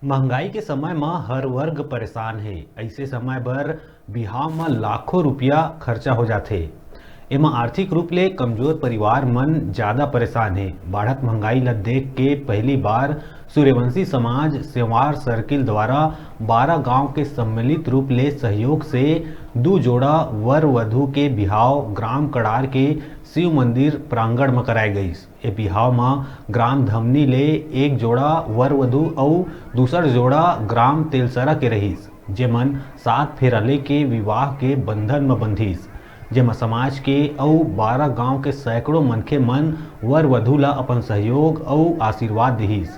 महंगाई के समय में हर वर्ग परेशान है। ऐसे समय बर बिहाव में लाखों रुपया खर्चा हो जाते। एमा आर्थिक रूप ले कमजोर परिवार मन ज्यादा परेशान है। बढ़त महंगाई ला देख के पहली बार सूर्यवंशी समाज सेवार सर्किल द्वारा 12 गांव के सम्मिलित रूप ले सहयोग से 2 जोड़ा वर वधु के बिहाव ग्राम कड़ार के शिव मंदिर प्रांगण में कराए गईस। ए बिहाव में ग्राम धमनी ले एक जोड़ा वर वधु और दूसर जोड़ा ग्राम तेलसरा के रहीस, जेमन 7 फेरा ले के विवाह के बंधन में बंधिस। जेमा समाज के और 12 गांव के सैकड़ों मनखे मन वर वधु ला अपन सहयोग और आशीर्वाद दिहिस।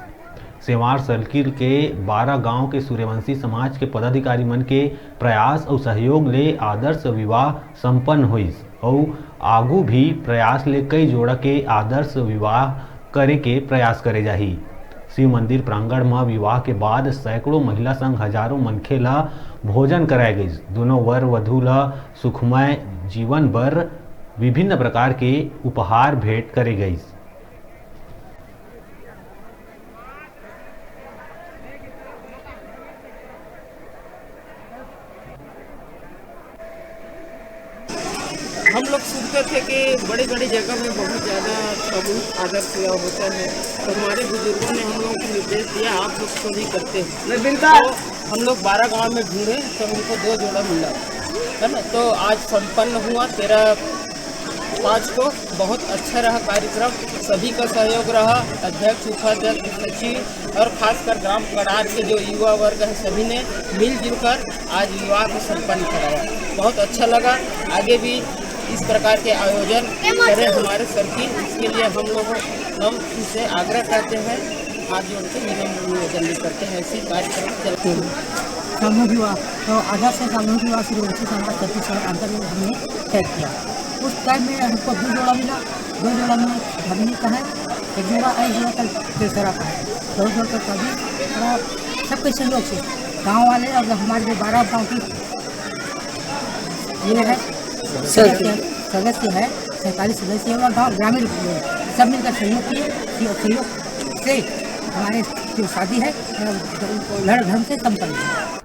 सेवार सर्किल के 12 गांव के सूर्यवंशी समाज के पदाधिकारी मन के प्रयास और सहयोग ले आदर्श विवाह संपन्न हुईस और आगू भी प्रयास ले कई जोड़ा के आदर्श विवाह करे के प्रयास करे जाही। शिव मंदिर प्रांगण में विवाह के बाद सैकड़ों महिला संग हजारों मनखे ला भोजन कराए गई। दोनों वर वधु ला सुखमय जीवन भर विभिन्न प्रकार के उपहार भेंट करे गई। हम लोग सुनते थे कि बड़ी बड़ी जगह में बहुत ज़्यादा सामूहिक आदर्श विवाह होता है, तो हमारे बुजुर्गों ने हम लोगों को निर्देश दिया आप लोग तो भी करते हैं। तो हम लोग 12 गांव में ढूंढे तो उनको 2 जोड़ा मिला है ना। तो आज संपन्न हुआ 13/5 को। बहुत अच्छा रहा कार्यक्रम, सभी का सहयोग रहा। अध्यक्ष उपाध्यक्ष सचिव और खासकर ग्राम कड़ार के जो युवा वर्ग है सभी ने मिलजुल कर आज विवाह को संपन्न कराया। बहुत अच्छा लगा। आगे भी इस प्रकार के आयोजन करें हमारे सर्किल, इसके लिए हम इनसे आग्रह करते हैं, हाथ जोड़ के निवेदन भी करते हैं। ऐसे कार्यक्रम चलते हैं। सामूहिक विवाह तो आदर्श से सामूहिक विवाह सूर्यवंशी समाज छत्तीसगढ़ अंतर्गत हमने तय किया। उस टाइम में हमको 2 जोड़ा मिला। 2 जोड़ा में धमनी का है, एक जोड़ा कल तेसरा का है। 2 जोड़ का सभी और सबके सहयोग से गाँव वाले और हमारे जो 12 गाँव की ये है सदस्य है 47 सदस्य और गाँव ग्रामीण सब मिलकर सहयोग किए। सहयोग से हमारे जो शादी है लड़ ढंग से संपन्न है।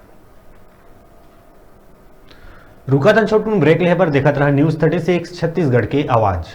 रुका था छोटू ब्रेक ले पर देखत रहा न्यूज़ 36 छत्तीसगढ़ के आवाज।